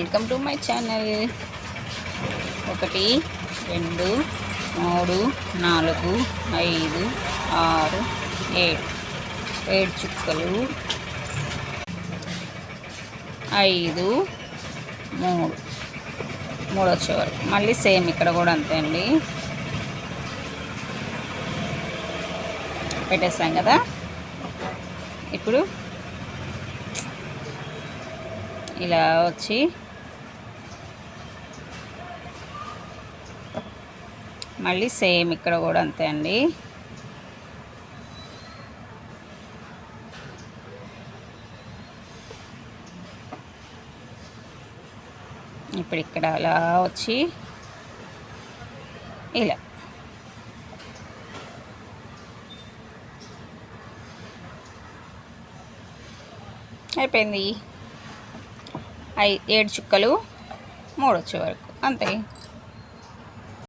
Welcome to my channel. 1 2 3 4 5 6 7 చుక్కలు 5 3 వచ్చే వరకు మళ్ళీ సేమ్ ఇక్కడ కూడా అంతే అండి. పెట్టేసాం కదా. ఇప్పుడు ఇలా వచ్చి మళ్ళీ సేమ్ ఇక్కడ కూడా అంతే అండి. ఇప్పుడు ఇక్కడ అలా వచ్చి ఇలా అయిపోయింది. 7 చుక్కలు 3 వచ్చే వరకు అంతే.